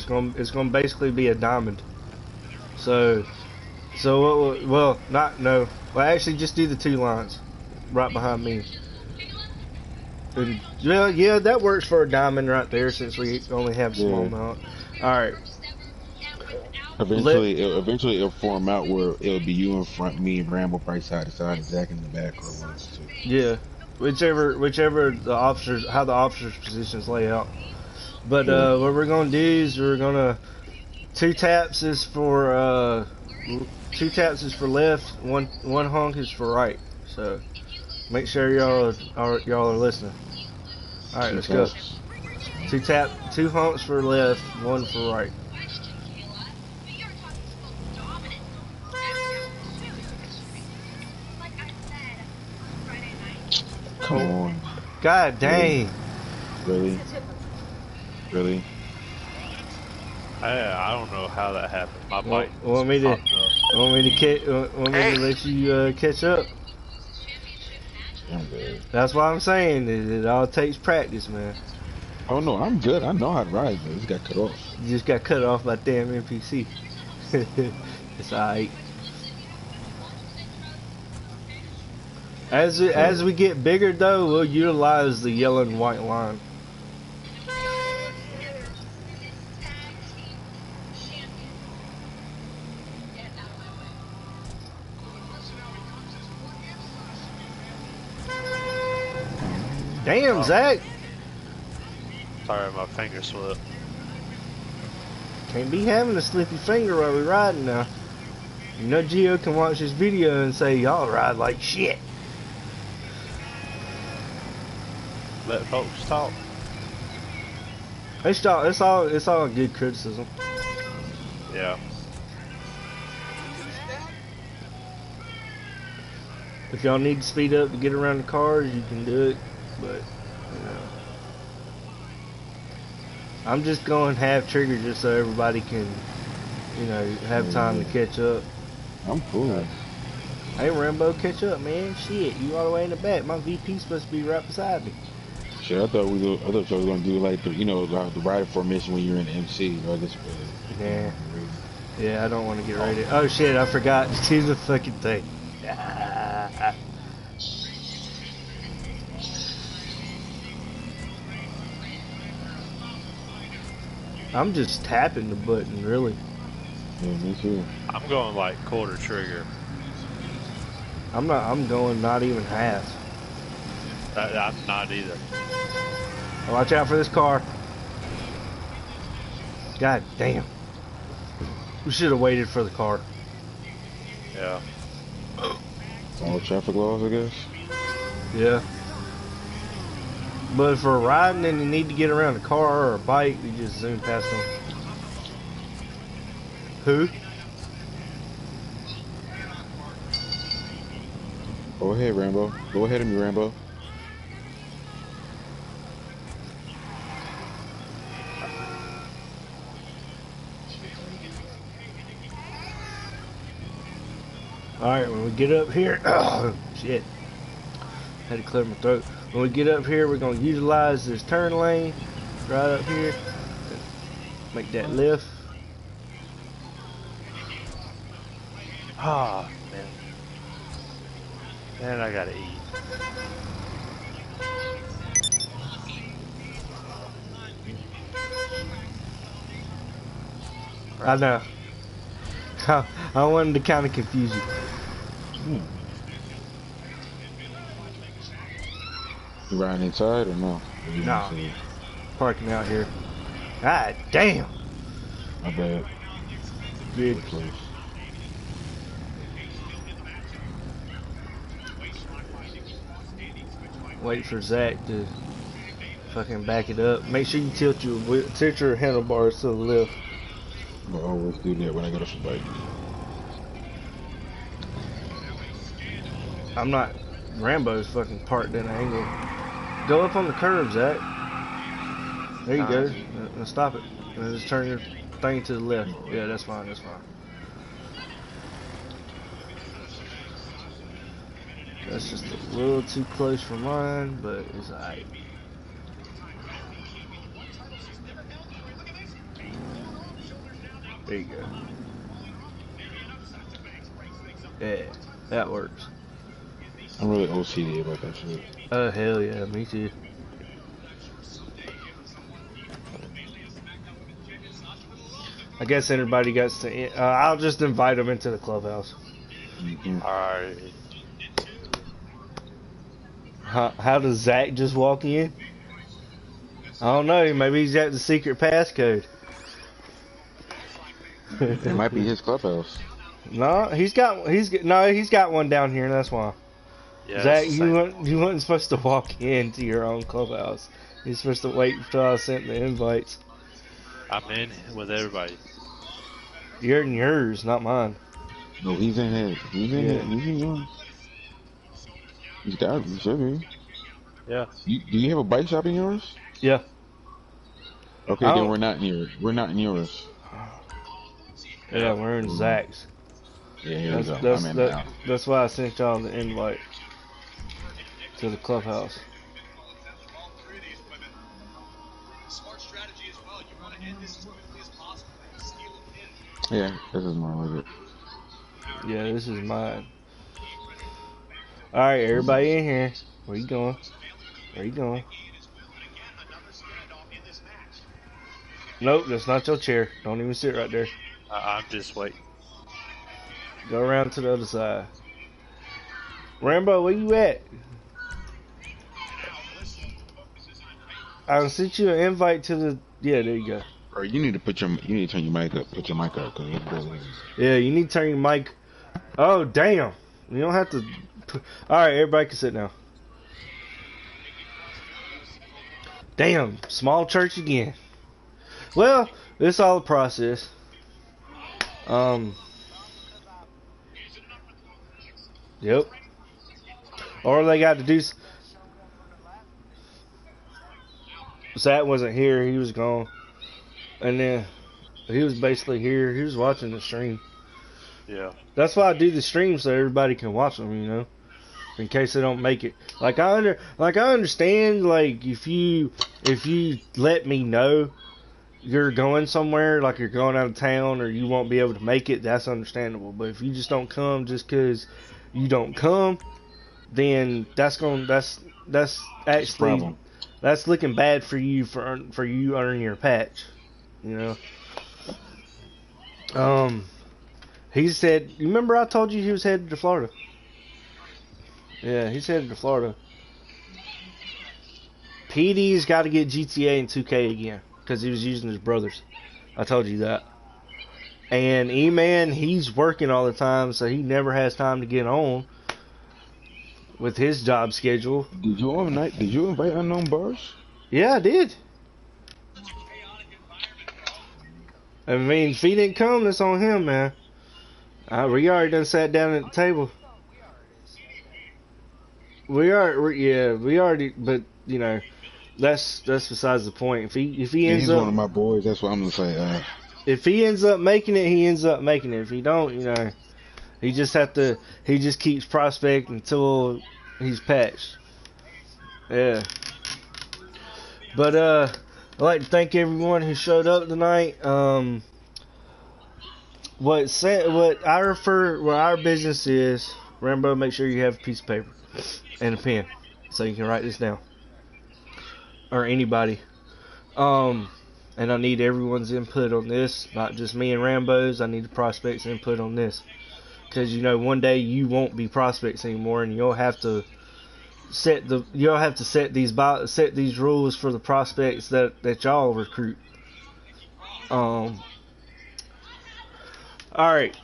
It's gonna basically be a diamond. So well, not no. Well, actually, just do the 2 lines right behind me. And, yeah, that works for a diamond right there since we only have a small Yeah. amount. All right. Let Eventually it'll form out where it'll be you in front, me and Rambo probably side to side, and Zach in the back, or one of the two. Yeah, whichever the officers how the officers' positions lay out. But Yeah. what we're gonna do is we're gonna 2 taps is for 2 taps is for left, one honk is for right. So make sure y'all are listening. All right, Two let's go. taps. 2 honks for left, 1 for right. Come on. God dang. Really? Really? I don't know how that happened. My bike Want me to let you catch up? I'm good. That's what I'm saying. It all takes practice, man. Oh no, I'm good. I know how to ride, but this got cut off. You just got cut off by damn NPC. It's alright. As we get bigger though, we'll utilize the yellow and white line. Damn, Zach! Sorry, my finger slipped. Can't be having a slippy finger while we riding now. You know Gio can watch this video and say y'all ride like shit. Let folks talk. It's all good criticism. Yeah. If y'all need to speed up to get around the cars, you can do it, but you know. I'm just going half trigger just so everybody can, you know, have time to catch up. I'm cool. Hey Rambo, catch up, man. Shit, you all the way in the back. My VP's supposed to be right beside me. Shit, I thought y'all was gonna do like the rider formation when you're in the MC. Or this, Yeah. Yeah, I don't want to get ready. Oh shit, I forgot to do the fucking thing. I'm just tapping the button, really. Yeah, me too. I'm going like quarter trigger. I'm going not even half. I'm not either. Watch out for this car. God damn. We should have waited for the car. Yeah. All traffic laws, I guess. Yeah. But if we're riding and you need to get around a car or a bike, we just zoom past them. Who? Go ahead, Rambo. Go ahead of me, Rambo. Alright, when we get up here, oh shit, had to clear my throat. When we get up here, we're going to utilize this turn lane right up here, make that lift. Ah, man. Man, I gotta eat. I know. I wanted to kind of confuse you. You riding inside or no? No. Parking out here. God damn. My bad. Big. Close. Wait for Zach to fucking back it up. Make sure you tilt your handlebars to the left. I always do that when I get off the bike. I'm not. Rambo's fucking parked in an angle. Go up on the curb, Zach. There you go. Now stop it. And just turn your thing to the left. Yeah, that's fine. That's fine. That's just a little too close for mine, but it's alright. There you go. Yeah, that works. I'm really OCD about that shit. Oh, hell yeah, me too. I guess everybody gets to. I'll just invite them into the clubhouse. Mm-hmm. Alright. How does Zach just walk in? I don't know. Maybe he's got the secret passcode. It might be his clubhouse. No, he's got one down here. That's why. Yeah, it's Zach, the same you weren't supposed to walk into your own clubhouse. You're supposed to wait until I sent the invites. I'm in with everybody. You're in yours, not mine. No, he's in his. He's in Yeah. his. He's in yours. He's got. He should be. Yeah. Do you have a bike shop in yours? Yeah. Okay, I then don't. we're not in yours. We're not in yours. Yeah, we're in Zach's. Yeah, here we That's go. that's I'm in that, now. that's why I sent y'all the invite to the clubhouse. Yeah, this is mine. Was it? Yeah, this is mine. All right, everybody in here. Where you going? Where you going? Nope, that's not your chair. Don't even sit right there. I'm just waiting. Go around to the other side. Rambo, where you at? I sent you an invite to the. Yeah, there you go. Bro, you need to put your. You need to turn your mic up. Put your mic up, cause it's barely. Yeah, you need to turn your mic. Oh, damn. You don't have to. All right, everybody can sit now. Damn, small church again. Well, it's all a process. Yep. All they got to do. Zach wasn't here. He was gone. And then he was basically here. He was watching the stream. Yeah. That's why I do the stream so everybody can watch them, you know, in case they don't make it. Like I understand, like if you let me know you're going somewhere, like you're going out of town or you won't be able to make it, that's understandable. But if you just don't come just because you don't come, then that's actually that's looking bad for you for you earning your patch, you know. He said, you remember I told you he was headed to Florida? Yeah, he's headed to Florida. PD's got to get GTA and 2K again because he was using his brother's. I told you that. And E-Man, he's working all the time, so he never has time to get on with his job schedule. Did you invite unknown bars? Yeah, I did. I mean, if he didn't come, that's on him, man. We already done sat down at the table. We already, but you know, that's besides the point. If he ends he's up, one of my boys. That's what I'm gonna say. if he ends up making it, he ends up making it. If he don't, you know, he just keeps prospecting until he's patched. Yeah. But I'd like to thank everyone who showed up tonight. What our business is, Rambo, make sure you have a piece of paper and a pen so you can write this down. Or anybody. And I need everyone's input on this, not just me and Rambo's. I need the prospects' input on this. Because you know, one day you won't be prospects anymore, and you'll have to set these rules for the prospects that y'all recruit. All right,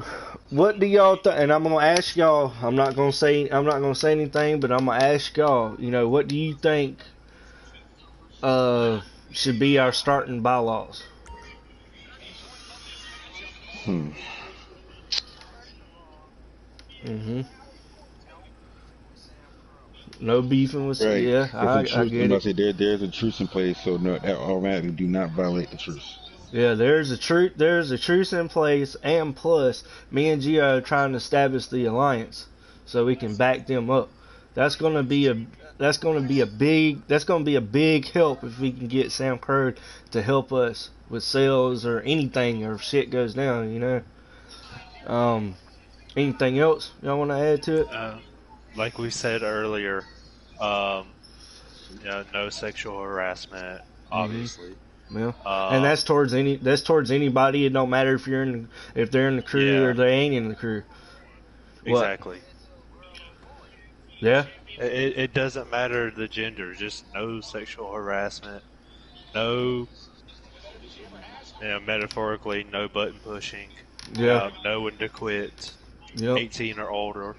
what do y'all think? And I'm gonna ask y'all. I'm not gonna say anything, but I'm gonna ask y'all. You know, what do you think should be our starting bylaws? No beefing with. Right. Yeah, I get it. Say there's a truce in place, so no, that automatically do not violate the truce. Yeah, there's a truce in place, and plus, me and Gio are trying to establish the alliance so we can back them up. That's gonna be that's gonna be a big help if we can get Sam Kerr to help us with sales or anything, or if shit goes down, you know. Anything else y'all want to add to it? Like we said earlier, um, no sexual harassment, Mm-hmm. obviously. Yeah, and that's towards anybody. It don't matter if they're in the crew Yeah, or they ain't in the crew. What? exactly. Yeah. It doesn't matter the gender, just no sexual harassment, no, metaphorically, no button pushing, Yeah. no one to quit, Yep. 18 or older.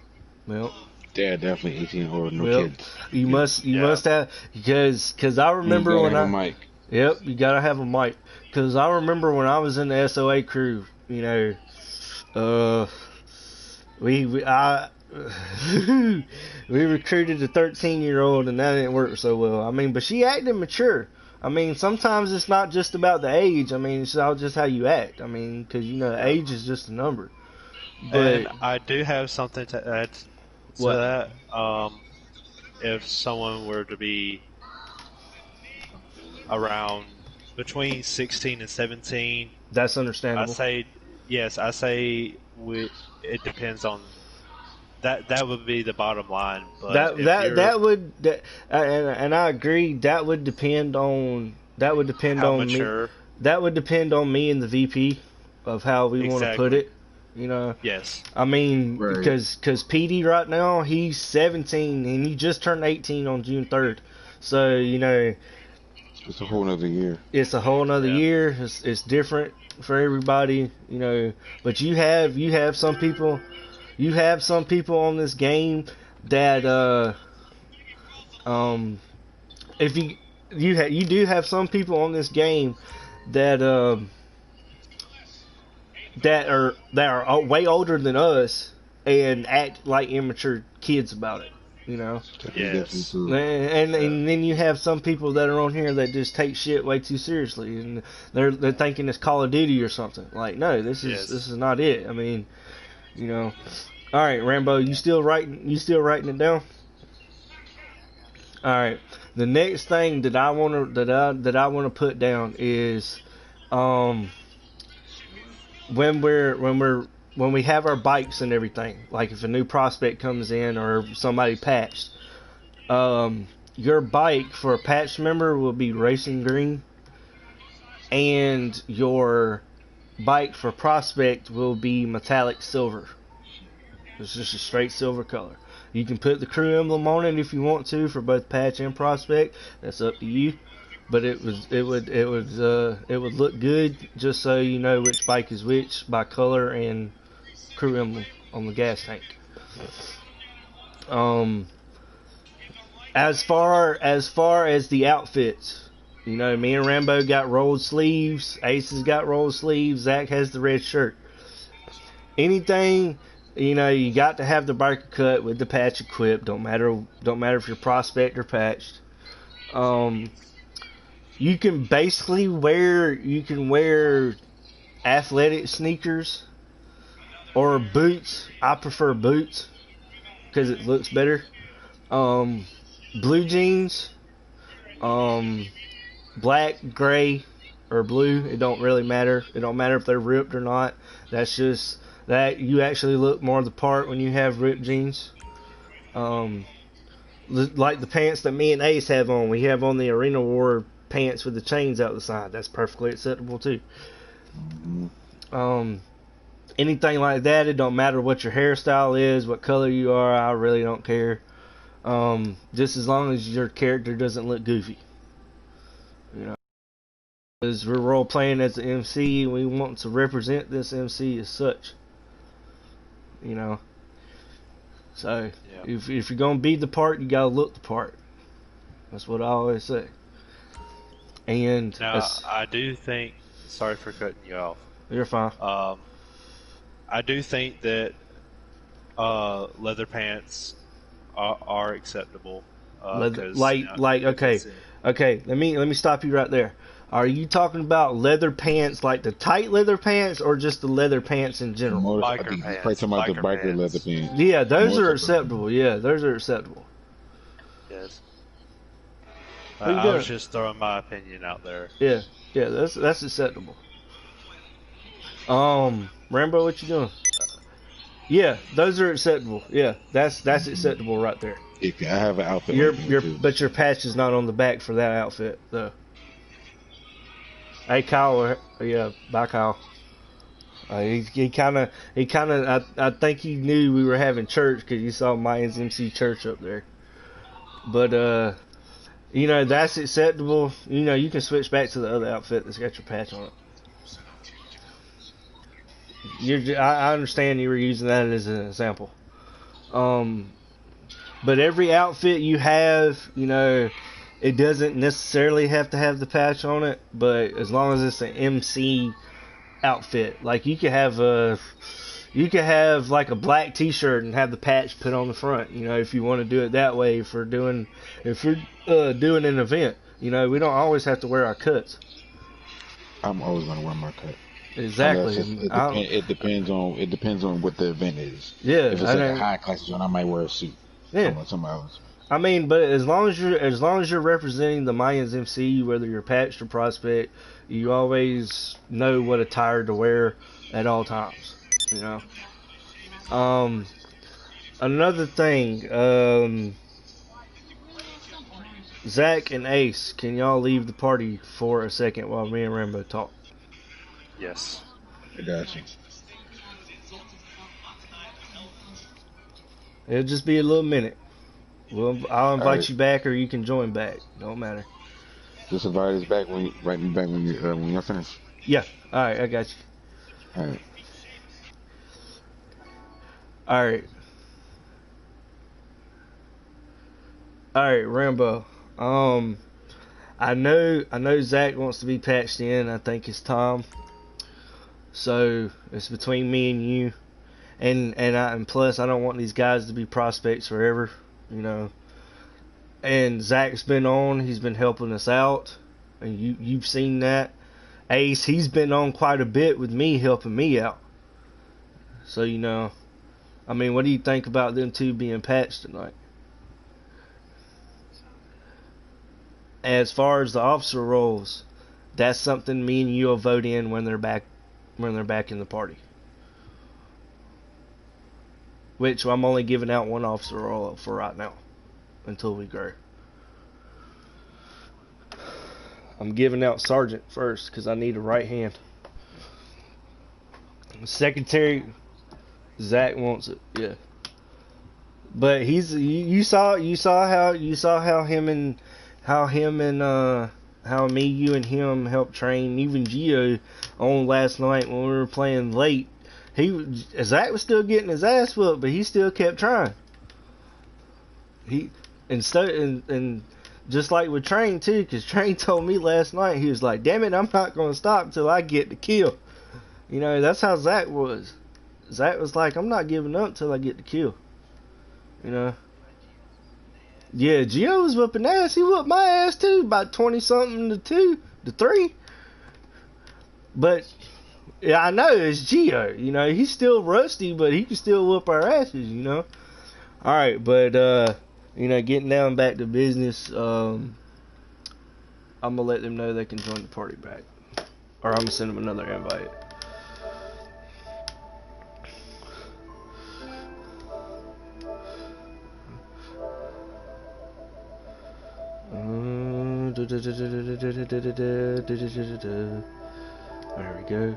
Yep. Yeah, definitely 18 or no Yep. kids. You Yeah. must have, because I And you remember gotta when have a I mic. Yep, you gotta have a mic. Cause I remember when I was in the SOA crew, you know, uh, I we recruited a 13-year-old and that didn't work so well. I mean, but she acted mature. I mean, sometimes it's not just about the age. I mean, it's all just how you act. I mean, cause you know, Yeah. age is just a number. And But I do have something to add to what? that. If someone were to be around between 16 and 17, That's I understandable. say yes. I say it depends on that. That would be the bottom line. But That if that you're that would that, and I agree. That would depend how on me. mature, That would depend on me and the VP of how we want to put exactly. it. You know, Yes. I mean, Right. because PD right now he's 17 and he just turned 18 on June 3rd. So you know, It's a whole nother year. it's a whole nother Yeah. year. It's different for everybody. You know, but you have some people. You have some people on this game that if you do have some people on this game that that are way older than us and act like immature kids about it, you know. Definitely Yes. too. And then you have some people that are on here that just take shit way too seriously, and they're thinking it's Call of Duty or something. Like, no, this Yes. is not it. I mean, you know. All right, Rambo, you still writing it down? All right. The next thing that I want to put down is um when we have our bikes and everything. Like if a new prospect comes in or somebody patched, your bike for a patch member will be racing green, and your bike for prospect will be metallic silver. It's just a straight silver color. You can put the crew emblem on it if you want to for both patch and prospect. That's up to you. But it would look good just so you know which bike is which by color and crew emblem on the gas tank. Um, as far as the outfits, you know, me and Rambo got rolled sleeves. Ace has got rolled sleeves. Zach has the red shirt. Anything, you know, you got to have the biker cut with the patch equipped. Don't matter if you're prospect or patched. You can basically wear athletic sneakers or boots. I prefer boots because it looks better. Blue jeans, black, gray, or blue. It don't really matter. It don't matter if they're ripped or not. That's just that you actually look more the part when you have ripped jeans. Like the pants that me and Ace have on. We have on the Arena War pants with the chains out the side. That's perfectly acceptable too. Anything like that, it don't matter what your hairstyle is, what color you are. I really don't care. Just as long as your character doesn't look goofy, you know. Because we're role playing as the MC, we want to represent this MC as such, you know. So Yeah. if you're gonna be the part, you gotta look the part. That's what I always say. And Now I do think. Sorry for cutting you off. you're fine. I do think that leather pants are acceptable. Leather, 'Cause, like if okay, it's in- okay. Let me stop you right there. Are you talking about leather pants, like the tight leather pants, or just the leather pants in general? I Biker think he's pants, probably talking about the biker biker pants. leather pants. Yeah, those are Motorcycle. acceptable. Yeah, those are acceptable. Yes. What you I doing? was just throwing my opinion out there. Yeah, that's acceptable. Rambo, what you doing? Yeah, those are acceptable. Yeah, that's acceptable right there. If I have an outfit like that too. But your patch is not on the back for that outfit though. Hey Kyle, yeah, bye Kyle. I think he knew we were having church because he saw Mayans MC church up there. But that's acceptable. You can switch back to the other outfit that's got your patch on it. I understand you were using that as an example. But every outfit you have, it doesn't necessarily have to have the patch on it. But as long as it's an MC outfit, like you could have like a black T-shirt and have the patch put on the front. If you want to do it that way, if you're doing an event, we don't always have to wear our cuts. I'm always gonna wear my cut. Exactly. It depends on what the event is. Yeah. If it's like a high class joint, I might wear a suit. Yeah. Somebody else. I mean, but as long as you're representing the Mayans MC, whether you're patched or prospect, you always know what attire to wear at all times. Another thing, Zach and Ace, can y'all leave the party for a second while me and Rambo talk? Yes. I got you. It'll just be a little minute. I'll invite you back, or you can join back. Don't matter. Just invite us back write me back when you're finished. Yeah. All right, I got you. All right. All right. All right, Rambo. I know Zach wants to be patched in. I think it's Tom. So it's between me and you, and plus I don't want these guys to be prospects forever. And Zach's been on. He's been helping us out, and you've seen that. Ace, he's been on quite a bit with me, helping me out. So I mean, what do you think about them two being patched tonight? As far as the officer roles, that's something me and you will vote in when they're back in the party. Which I'm only giving out one officer role for right now until we grow. I'm giving out sergeant first because I need a right hand. Secretary, Zach wants it, yeah. But you saw how me, you, and him helped train even Gio on last night when we were playing late. Zach was still getting his ass whooped, but he still kept trying. And just like with Train too, because Train told me last night, he was like, "Damn it, I'm not gonna stop until I get the kill." That's how Zach was. Zach was like, "I'm not giving up till I get the kill." Yeah, Gio was whooping ass. He whooped my ass too, about 20-something to 3. But yeah, I know it's Gio. He's still rusty, but he can still whoop our asses. All right, but getting down back to business. I'm gonna let them know they can join the party back, or I'm gonna send them another invite. There we go.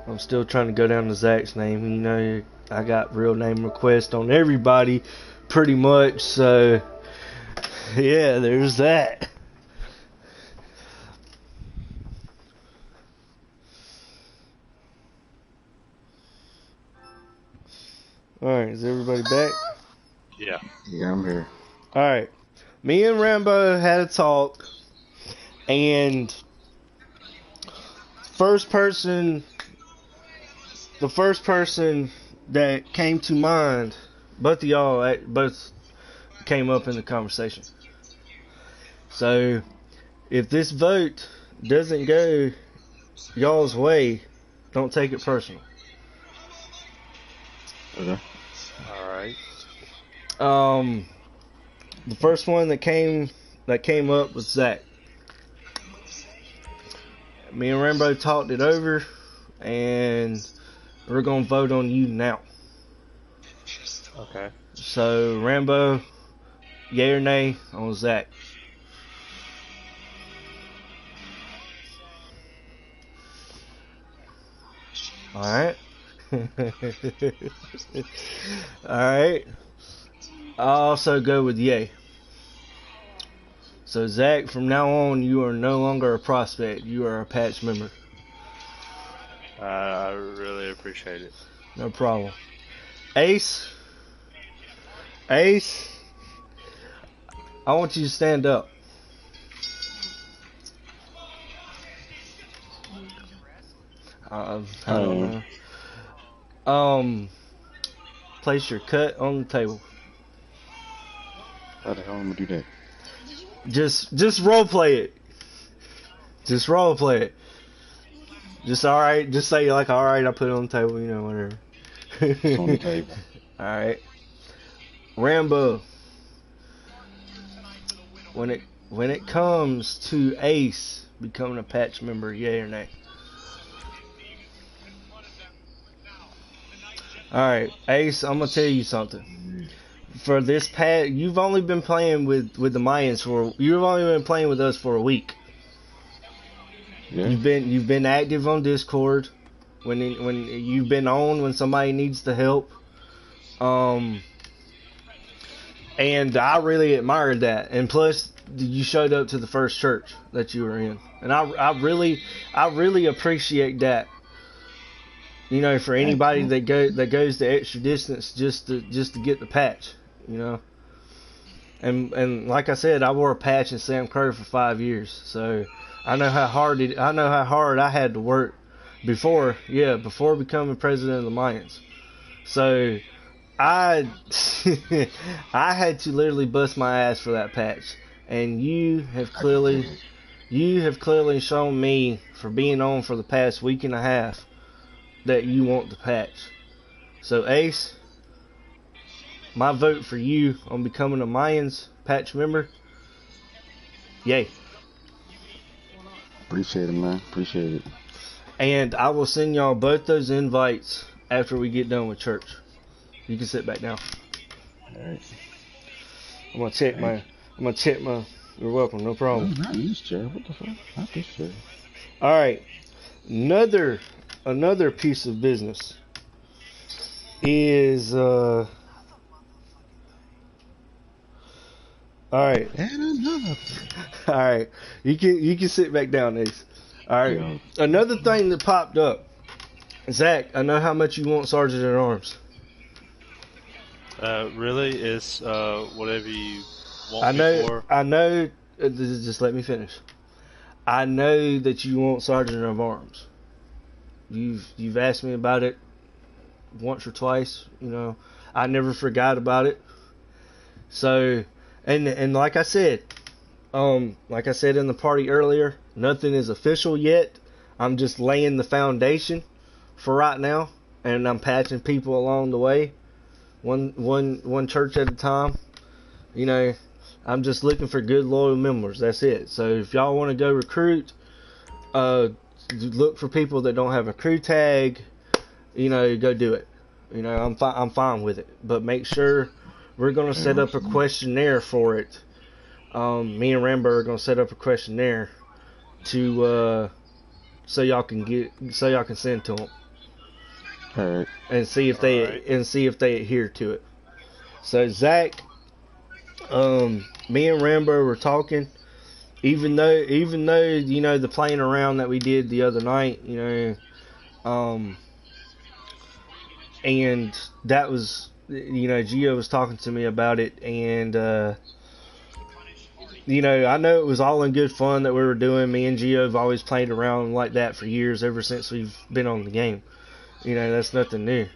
I'm still trying to go down to Zach's name. I got real name requests on everybody, pretty much. So, yeah, there's that. Alright, is everybody back? Yeah. Yeah, I'm here. Alright. Me and Rambo had a talk, and the first person that came to mind, both of y'all came up in the conversation. So, if this vote doesn't go y'all's way, don't take it personal. Okay. All right. The first one that came up was Zach. Me and Rambo talked it over, and we're gonna vote on you now. Okay. So Rambo, yay or nay on Zach? All right. All right. I'll also go with yay. So Zach, from now on, you are no longer a prospect. You are a patch member. I really appreciate it. No problem. Ace, Ace, I want you to stand up. I don't know. Place your cut on the table. How the hell am I gonna do that? Just role play it. Just role play it. Just alright. Just say like alright. I put it on the table. You know, whatever. It's on the table. All right. Rambo. When it comes to Ace becoming a patch member, yay or nay? All right, Ace. I'm gonna tell you something. For this patch, you've only been playing with the Mayans you've only been playing with us for a week. Yeah. You've been active on Discord when you've been on when somebody needs the help. And I really admired that. And plus, you showed up to the first church that you were in, and I really appreciate that. You know, for anybody that goes the extra distance just to get the patch, you know. And like I said, I wore a patch in Sam Crow for 5 years, so I know how hard I had to work before becoming president of the Mayans. So I I had to literally bust my ass for that patch, and you have clearly shown me for being on for the past week and a half that you want the patch. So Ace, my vote for you on becoming a Mayans patch member, yay. Appreciate it, man. Appreciate it. And I will send y'all both those invites after we get done with church. You can sit back down. All right. I'm gonna check my. You're welcome. No problem. Not this chair. What the fuck? Not this chair. All right. Another piece of business is all right. And another. All right. You can sit back down, Ace. All right. Yeah. Another thing that popped up. Zach, I know how much you want Sergeant at Arms. Really, it's whatever you want me for. I know. Just let me finish. I know that you want Sergeant of Arms. You've asked me about it once or twice. You know, I never forgot about it. So, and like I said in the party earlier, nothing is official yet. I'm just laying the foundation for right now, and I'm patching people along the way, one church at a time. You know, I'm just looking for good loyal members. That's it. So if y'all want to go recruit, look for people that don't have a crew tag. You know, go do it. You know, I'm fine with it. But make sure we're gonna set up a questionnaire for it. Me and Rambo are gonna set up a questionnaire to so y'all can send to them. All right. And see if they adhere to it. So Zach, me and Rambo were talking. Even though you know the playing around that we did the other night, you know, and that was, you know, Gio was talking to me about it, and you know, I know it was all in good fun that we were doing. Me and Gio have always played around like that for years, ever since we've been on the game. You know, that's nothing new.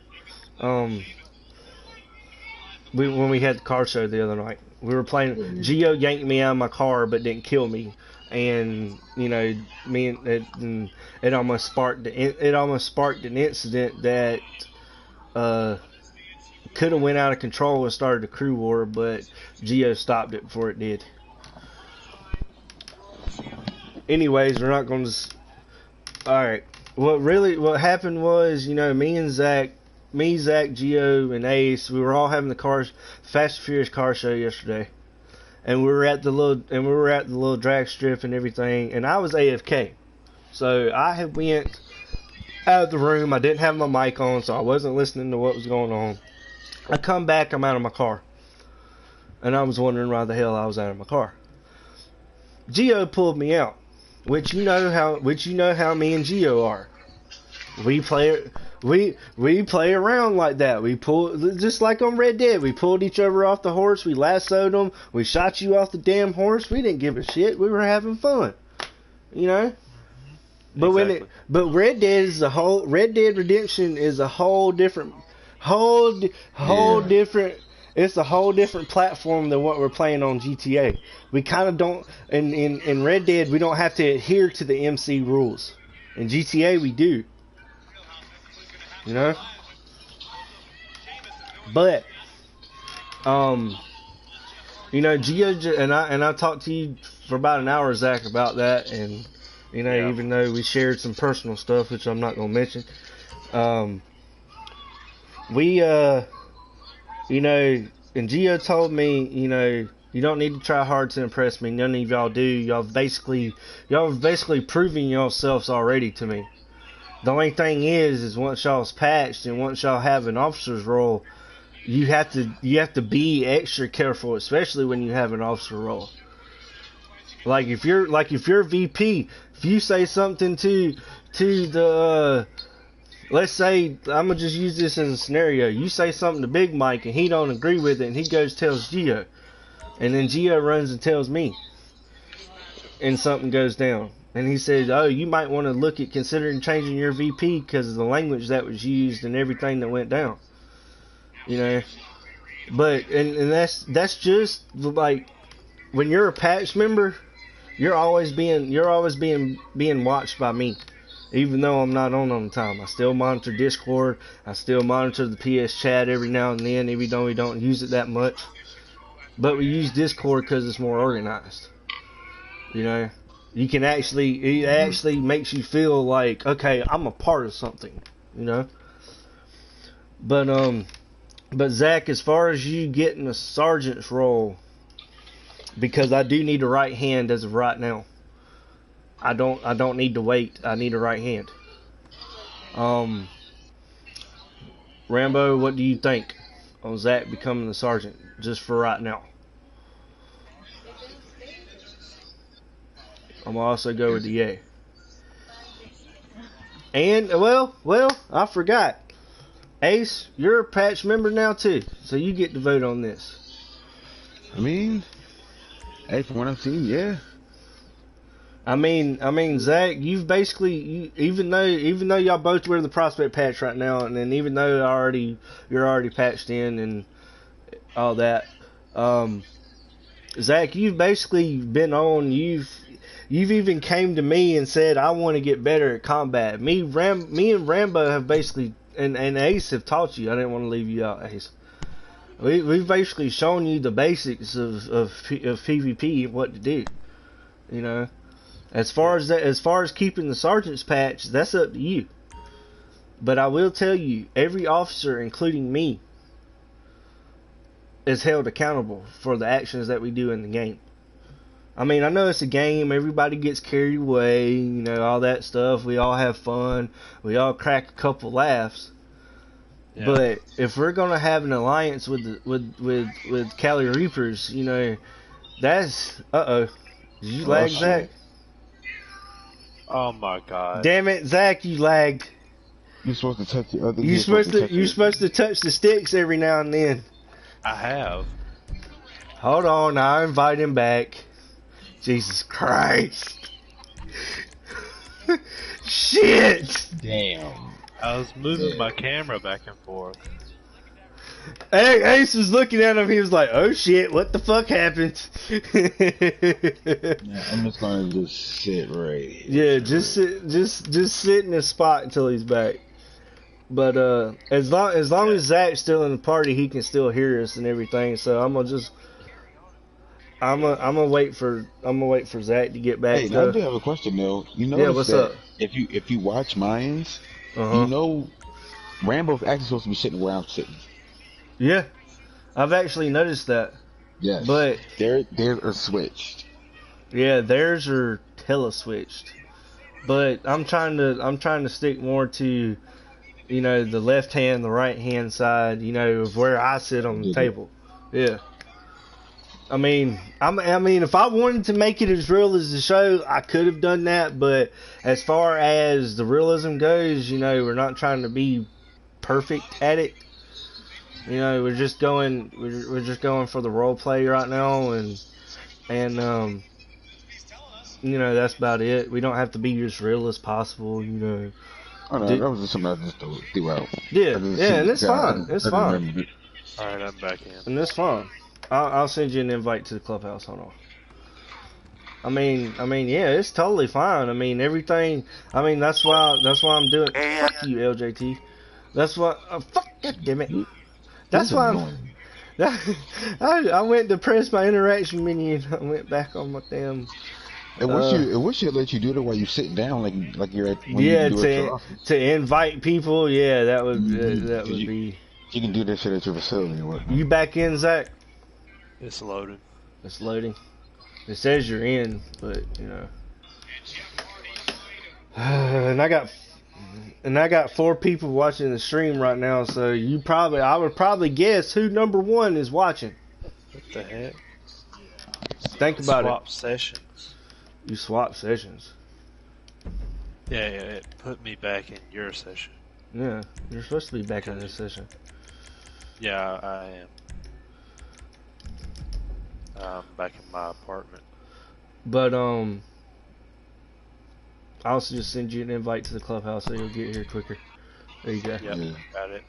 When we had the car show the other night, we were playing. Gio yanked me out of my car, but didn't kill me, and you know, it almost sparked an incident that could have went out of control and started a crew war, but Geo stopped it before it did. Anyways, we're not going to. All right. What happened was, Zach, Geo, and Ace, we were all having the Fast and Furious car show yesterday, and we were at the little drag strip and everything, and I was AFK, so I had went out of the room. I didn't have my mic on, so I wasn't listening to what was going on. I come back, I'm out of my car, and I was wondering why the hell I was out of my car. Geo pulled me out. Which you know how me and Geo are. We play around like that. We pull just like on Red Dead. We pulled each other off the horse. We lassoed them. We shot you off the damn horse. We didn't give a shit. We were having fun, But Exactly. Red Dead Redemption is a whole different different. It's a whole different platform than what we're playing on GTA. We kind of don't, in Red Dead, we don't have to adhere to the MC rules. In GTA, we do. But, Geo, and I talked to you for about an hour, Zach, about that, and, Yeah. even though we shared some personal stuff, which I'm not going to mention, and Gio told me, you don't need to try hard to impress me. None of y'all do. Y'all have basically proven yourselves already to me. The only thing is once y'all's patched and once y'all have an officer's role, you have to be extra careful, especially when you have an officer role. Like if you're VP, if you say something to the let's say, I'm going to just use this as a scenario. You say something to Big Mike and he don't agree with it and he goes tells Geo. And then Geo runs and tells me. And something goes down. And he says, oh, you might want to look at considering changing your VP because of the language that was used and everything that went down. But, and that's just like, when you're a patch member, you're always being watched by me. Even though I'm not on the time, I still monitor Discord. I still monitor the PS chat every now and then, even though we don't use it that much. But we use Discord because it's more organized. You can it actually makes you feel like, okay, I'm a part of something. But Zach, as far as you getting a sergeant's role, because I do need a right hand as of right now. I don't need to wait. I need a right hand. Rambo, what do you think on Zach becoming the sergeant just for right now? I'm gonna also go with the yay. And well, I forgot. Ace, you're a patch member now too, so you get to vote on this. I mean, hey, from what I've seen, yeah. I mean, Zach, you've basically, even though y'all both wear the prospect patch right now, and then even though you're already patched in and all that, Zach, you've basically been on. You've even came to me and said, I want to get better at combat. Me and Rambo have basically, and Ace have taught you. I didn't want to leave you out, Ace. We've basically shown you the basics of PvP and what to do. As far as keeping the sergeant's patch, that's up to you. But I will tell you, every officer, including me, is held accountable for the actions that we do in the game. I mean, I know it's a game, everybody gets carried away, all that stuff. We all have fun, we all crack a couple laughs. Yeah. But if we're gonna have an alliance with Cali Reapers, that's Did you lag, Zach? Oh my god! Damn it, Zach! You lagged. You're supposed to touch the other. You're supposed to touch the sticks every now and then. I have. Hold on, I invite him back. Jesus Christ! Shit! Damn. I was moving my camera back and forth. Ace was looking at him. He was like, "Oh shit! What the fuck happened?" Yeah, I'm just gonna sit right here. Yeah, just sit in a spot until he's back. But as long as Zach's still in the party, he can still hear us and everything. So I'm gonna wait for Zach to get back Hey, now I though. do have a question though. You Yeah, notice what's that up? if you watch Mayans, Uh you huh. know Rambo's actually supposed to be sitting where I'm sitting. Yeah, I've actually noticed that. Yes, But they're switched. yeah, theirs are teleswitched. But I'm trying to stick more to the left hand, the right hand side, of where I sit I on the dig it. table. Yeah. I mean, if I wanted to make it as real as the show, I could have done that. But as far as the realism goes, we're not trying to be perfect at it. We're just going for the role play right now, and that's about it. We don't have to be as real as possible. Oh no, Do, that was just something I just threw out. yeah, I just yeah, and seen, it's fine. It's I didn't fine, remember it. All right, I'm back in. and it's fine. I'll send you an invite to the clubhouse. Hold on. I mean, yeah, it's totally fine. I mean, everything. I mean, that's why I'm doing. Fuck you, LJT. That's why. Fuck. God damn it. He's That's why annoying. I went to press my interaction menu and I went back on my damn. It wish it let you do it while you're sitting down, like you're at when you Yeah, do it at your to office. to invite people. Yeah, that Because would be. you can do that shit at your facility or whatnot. You back in, Zach? It's loading. It's loading. It says you're in, but and I got 4 people watching the stream right now. So I would probably guess who number 1 is watching. What the heck? Think about Swap sessions. it. You swap sessions. Yeah, it put me back in your session. Yeah, you're supposed to be back in this session. Yeah, I am. I'm back in my apartment. But I'll also just send you an invite to the clubhouse so you'll get here quicker. There you go. Yep, Yeah. got it.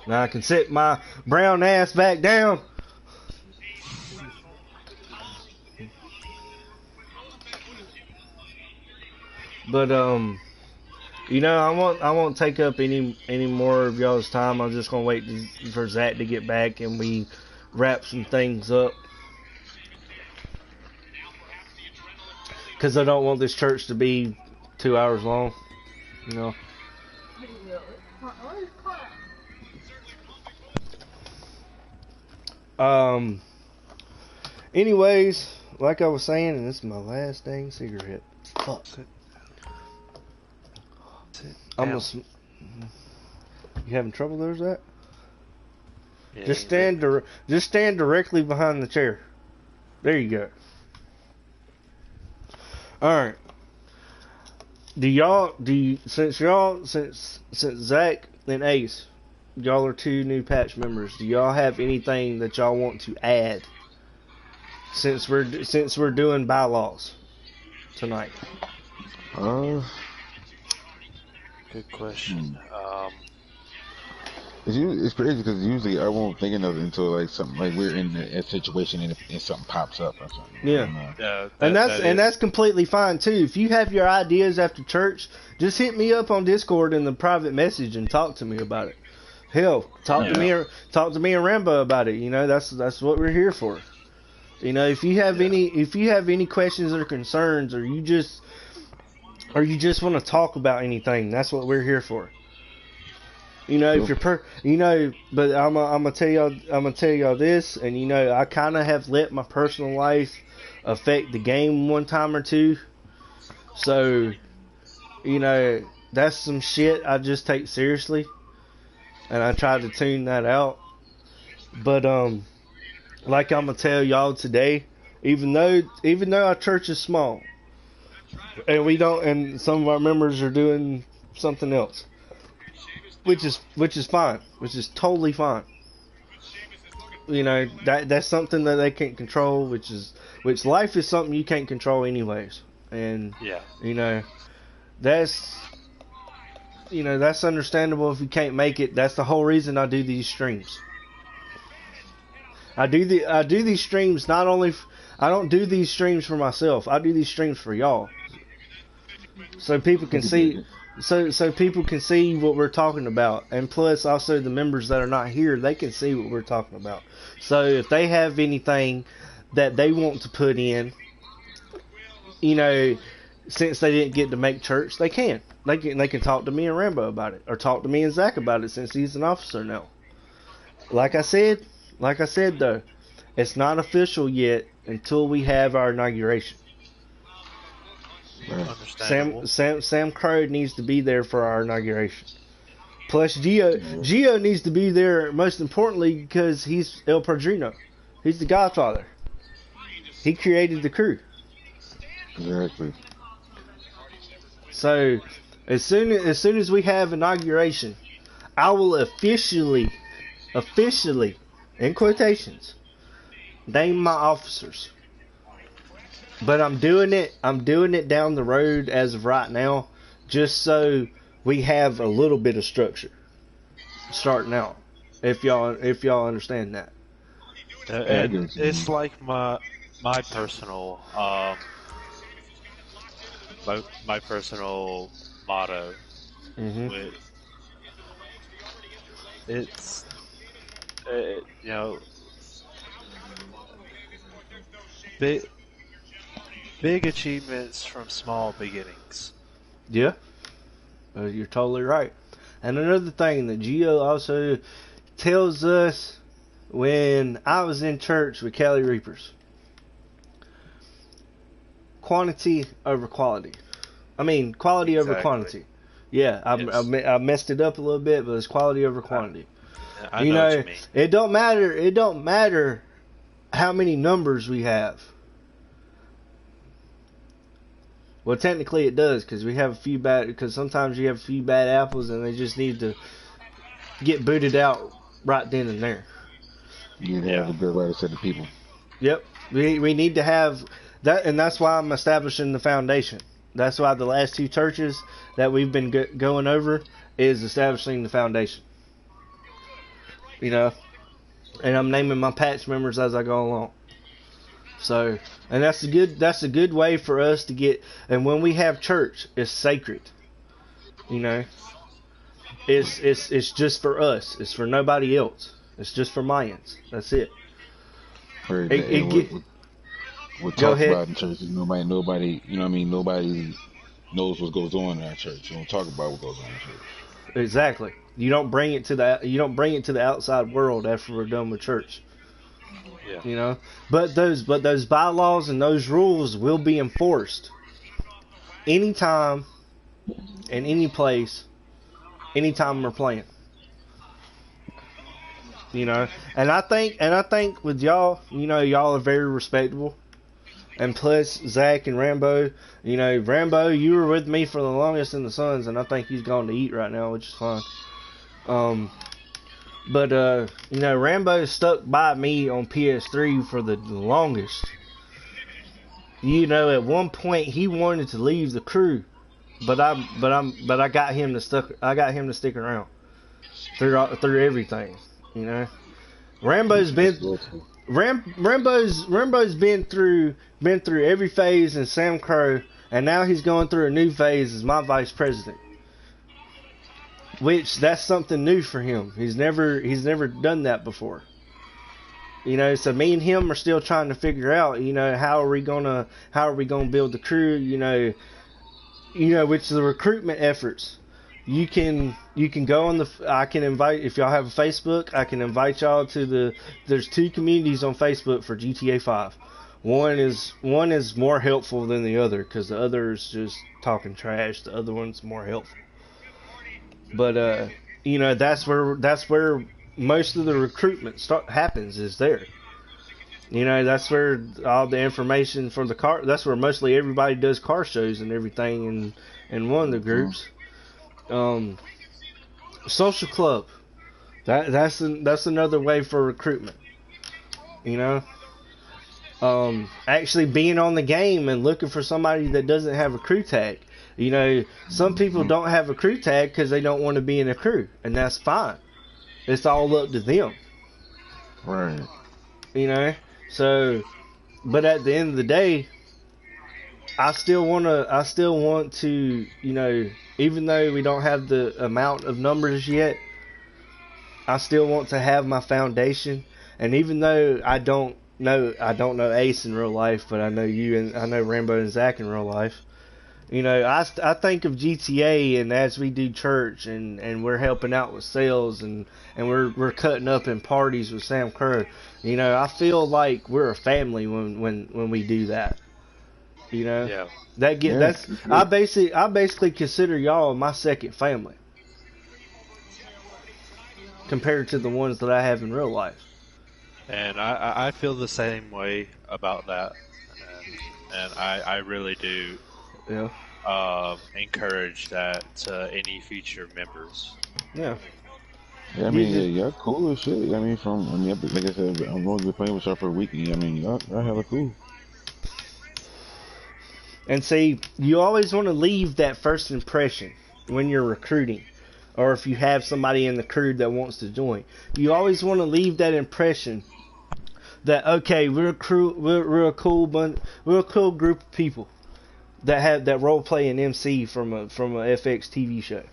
Now I can sit my brown ass back down. But I won't take up any more of y'all's time. I'm just gonna wait for Zach to get back and we wrap some things up. Because I don't want this church to be 2 hours long. You know. Anyways, like I was saying, and this is my last dang cigarette. Fuck. Sit I'm down. gonna. You having trouble there, Zach? Yeah, Just stand directly behind the chair. There you go. All right. Since Zach and Ace, y'all are 2 new patch members. Do y'all have anything that y'all want to add? Since we're doing bylaws tonight. Good question. It's crazy because usually I won't think of it until like something like we're in a situation and something pops up or something. Yeah. That That's completely fine too. If you have your ideas after church, just hit me up on Discord in the private message and talk to me about it. Hell, talk to me and Rambo about it. That's what we're here for. If you have any questions or concerns, or you just want to talk about anything, that's what we're here for. If you're but I'm gonna tell y'all this, and I kind of have let my personal life affect the game one time or two, so that's some shit I just take seriously, and I try to tune that out. But like I'm gonna tell y'all today, even though our church is small, and some of our members are doing something else, which is fine, which is totally fine. That's something that they can't control, which life is something you can't control anyways, and that's that's understandable if you can't make it. That's the whole reason I do these streams. I do these streams not only. I don't do these streams for myself. I do these streams for y'all, so people can see. so people can see what we're talking about, and plus also the members that are not here, they can see what we're talking about. So if they have anything that they want to put in, you know, since they didn't get to make church, they can. They can talk to me and Rambo about it, or talk to me and Zach about it, since he's an officer now. Like I said, though, it's not official yet until we have our inauguration. Right. Understandable. Sam Crow needs to be there for our inauguration. Plus Yeah. Gio needs to be there, most importantly, because he's El Padrino. He's the Godfather. He created the crew. Exactly. So as soon as we have inauguration, I will officially, in quotations, name my officers. But I'm doing it down the road as of right now, just so we have a little bit of structure starting out. If y'all understand that. It's like my personal my personal motto. Mhm. With it's you know, big big achievements from small beginnings. Yeah, you're totally right. And another thing that Gio also tells us when I was in church with Cali Reapers: quantity over quality. I mean, quality over Exactly. quantity. Yeah, Yes. I messed it up a little bit, but it's quality over quantity. I You know what know, you mean. it don't matter. It don't matter how many numbers we have. Well, technically it does, because we have a few bad. Because sometimes you have a few bad apples, and they just need to get booted out right then and there. You need to have Yeah. a good right set of people. Yep, we need to have that, and that's why I'm establishing the foundation. That's why the last two churches that we've been going over is establishing the foundation. You know, and I'm naming my patch members as I go along. So, and that's a good way for us to get. And when we have church, it's sacred. You know, it's just for us. It's for nobody else. It's just for Mayans. That's it. Right. It And get. what Go talked ahead. about in churches, nobody, you know what I mean? Nobody knows what goes on in our church. You don't talk about what goes on in church. Exactly. You don't bring it to the outside world after we're done with church. Yeah. You know, but those bylaws and those rules will be enforced anytime, in any place, anytime we're playing. You know, and I think with y'all, y'all are very respectable. And plus Zach and Rambo, Rambo, you were with me for the longest in the Suns, and I think he's gone to eat right now, which is fine. But Rambo stuck by me on PS3 for the longest. At one point he wanted to leave the crew, but I got him to stick around through everything. Rambo's That's been loyalty. Rambo's been through every phase in Sam Crow, and now he's going through a new phase as my vice president. Which that's something new for him. He's never done that before. So me and him are still trying to figure out, how are we gonna build the crew, which the recruitment efforts. You can go on I can invite, if y'all have a Facebook, I can invite y'all to there's two communities on Facebook for GTA 5. One is more helpful than the other, because the other is just talking trash. The other one's more helpful. But that's where most of the recruitment happens, is there. That's where all the information for the car. That's where mostly everybody does car shows and everything in one of the groups. Social club. That's another way for recruitment. Actually being on the game and looking for somebody that doesn't have a crew tag. Some people don't have a crew tag because they don't want to be in a crew, and that's fine. It's all up to them. Right. So, but at the end of the day, I still want to, even though we don't have the amount of numbers yet, I still want to have my foundation. And even though I don't know Ace in real life, but I know you and I know Rambo and Zach in real life. You know, I think of GTA, and as we do church and we're helping out with sales and we're cutting up in parties with Sam Kerr. You know, I feel like we're a family when we do that. You know, Yeah. Yeah, that's it's I good. basically consider y'all my second family compared to the ones that I have in real life. And I feel the same way about that, and I really do Yeah, encourage that to any future members. yeah. Yeah, I You mean, yeah, just y'all cool as shit. I mean, like I said, I'm only been playing with y'all for a week, and I mean, y'all hella cool. and see, you always want to leave that first impression when you're recruiting, or if you have somebody in the crew that wants to join. You always want to leave that impression that okay, we're a crew, we're a cool we're a cool group of people that have that role play an MC from a FX TV show.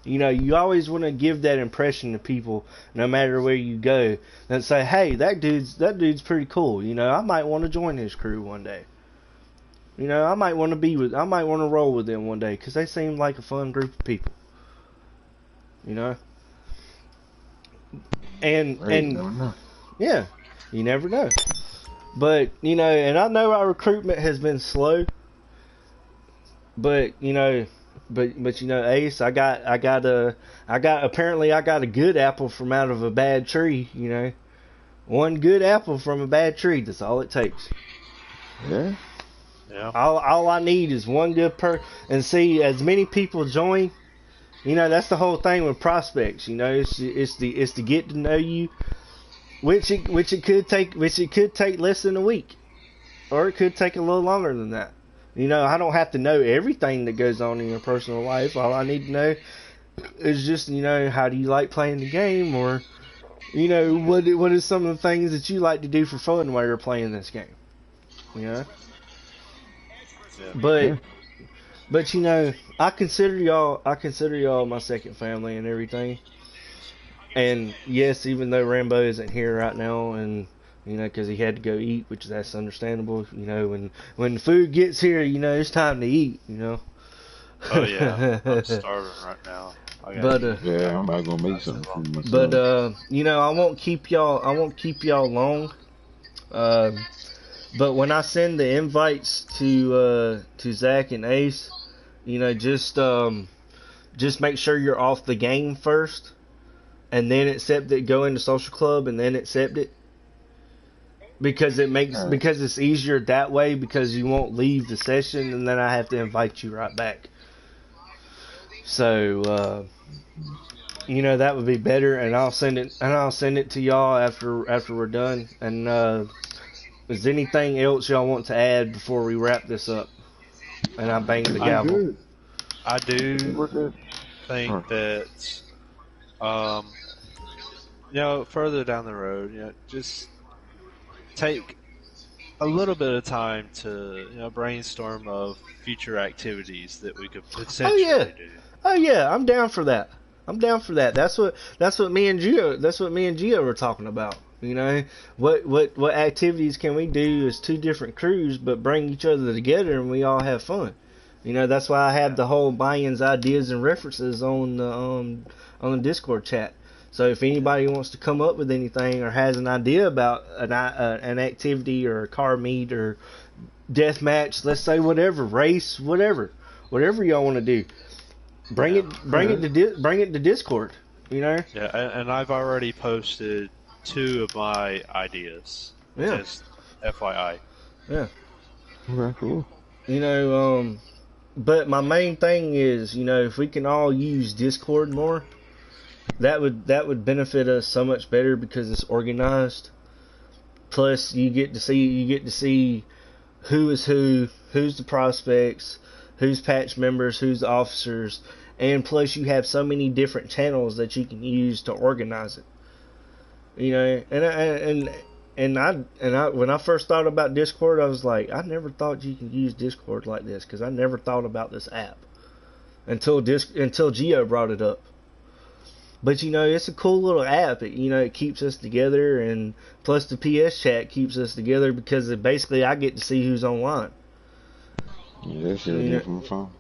You know, you always want to give that impression to people, no matter where you go, and say, hey, that dude's pretty cool. You know, I might want to join his crew one day. You know, I might want to roll with them one day because they seem like a fun group of people. You know, and Right? You and never know. yeah, you never know. But you know, and I know our recruitment has been slow, but you know, but you know, Ace, apparently I got a good apple from out of a bad tree. You know, one good apple from a bad tree. That's all it takes. Yeah. Yeah. All I need is one good and see as many people join. You know, that's the whole thing with prospects. You know, it's to get to know you, which it could take less than a week, or it could take a little longer than that. You know, I don't have to know everything that goes on in your personal life. All I need to know is just, you know, how do you like playing the game, or you know, what is some of the things that you like to do for fun while you're playing this game. You know, Yeah. but Yeah. you know, I consider y'all my second family and everything. And yes, even though Rambo isn't here right now, and you know, because he had to go eat, which that's understandable. You know, when the food gets here, you know, it's time to eat. You know. Oh yeah. I'm starving right now. I gotta but eat. Yeah, I'm about to go make Not too something for long. myself. you know, I won't keep y'all. I won't keep y'all long. Um, but when I send the invites to Zach and Ace, you know, just make sure you're off the game first, and then accept it. Go into social club and then accept it, All right. because it's easier that way, because you won't leave the session and then I have to invite you right back. So you know, that would be better, and I'll send it to y'all after we're done. And is there anything else y'all want to add before we wrap this up? And I bang the I We gavel. good. I I think do we're good. think All right. that um further down the road, just take a little bit of time to brainstorm of future activities that we could Oh yeah, potentially do. oh yeah, I'm down for that. I'm down for that. That's what me and Gio were talking about. You know, what activities can we do as two different crews, but bring each other together and we all have fun. You know, that's why I had Yeah. the whole Mayans ideas and references on the Discord chat. So if anybody wants to come up with anything or has an idea about an activity or a car meet or death match, let's say whatever, race, whatever y'all want to do, bring Yeah. it All bring it right. to bring it to Discord. You know, Yeah, and I've already posted two of my ideas. yeah, Just FYI. yeah. Okay, cool. You know, but my main thing is, you know, if we can all use Discord more, that would benefit us so much better because it's organized. Plus, you get to see who is who's the prospects, who's patch members, who's the officers, and plus you have so many different channels that you can use to organize it. You know, and I when I first thought about Discord, I was like, I never thought you could use Discord like this because I never thought about this app. until Geo brought it up. But you know, it's a cool little app. It keeps us together, and plus the PS chat keeps us together because basically I get to see who's online. Yeah, that shit You know, from the phone.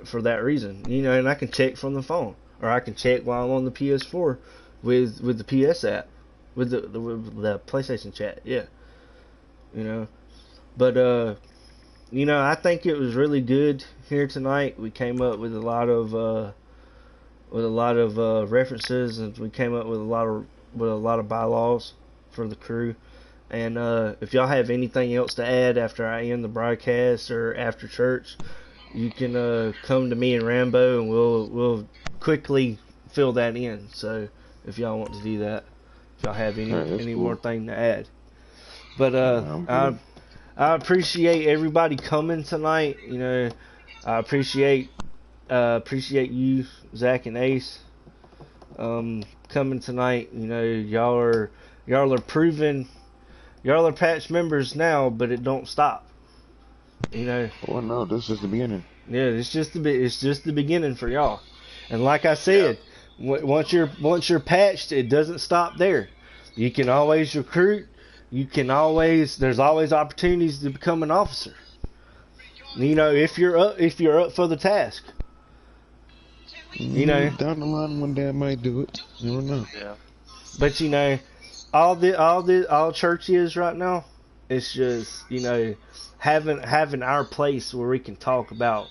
for that reason. And I can check from the phone, or I can check while I'm on the PS4 with the PS app, with the PlayStation chat. Yeah, you know. But I think it was really good here tonight. We came up with a lot of references, and we came up with a lot of bylaws for the crew. And if y'all have anything else to add after I end the broadcast or after church, you can come to me and Rambo, and we'll quickly fill that in. So if y'all want to do that, if y'all have any cool. more thing to add. But I appreciate everybody coming tonight. I appreciate you, Zach and Ace, coming tonight. Y'all are proven. Y'all are patch members now, but it don't stop. Oh no, this is the beginning. Yeah, it's just the beginning for y'all. And like I said, once you're patched, it doesn't stop there. You can always recruit. There's always opportunities to become an officer. If you're up for the task. Down the line one day I might do it. You don't know. Yeah. But all church is right now, it's just having our place where we can talk about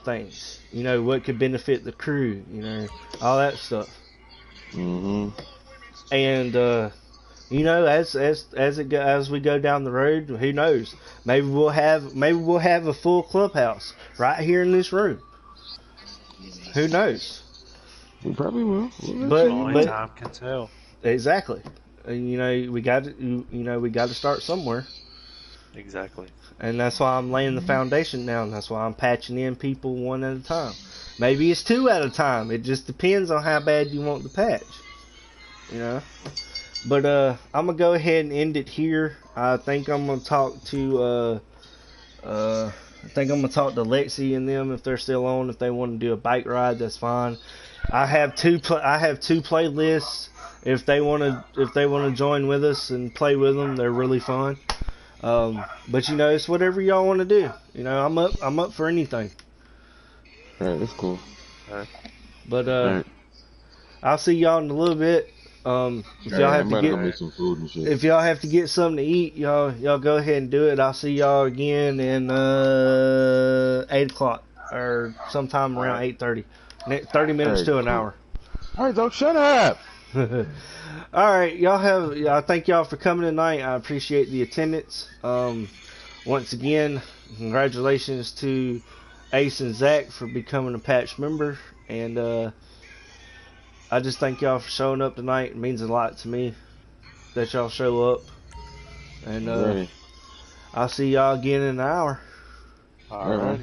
things. What could benefit the crew. All that stuff. Mhm. And as we go down the road, who knows? Maybe we'll have a full clubhouse right here in this room. Who knows? We probably will. Only time can tell. Exactly. We got to start somewhere. Exactly. And that's why I'm laying the foundation down. That's why I'm patching in people one at a time. Maybe it's two at a time. It just depends on how bad you want the patch. But I'm gonna go ahead and end it here. I think I'm gonna talk to Lexi and them if they're still on. If they want to do a bike ride, that's fine. I have two playlists. If they want to join with us and play with them, they're really fun. But it's whatever y'all want to do. I'm up for anything. Alright, that's cool. Alright. But I'll see y'all in a little bit. If y'all have to go make some food and shit. If y'all have to get something to eat, y'all go ahead and do it. I'll see y'all again in 8 o'clock or sometime around 8:30. 30 minutes to an hour. Alright, don't shut up. Alright, I thank y'all for coming tonight. I appreciate the attendance. Once again, congratulations to Ace and Zach for becoming a patch member, and I just thank y'all for showing up tonight. It means a lot to me that y'all show up. And I'll see y'all again in an hour. Alright.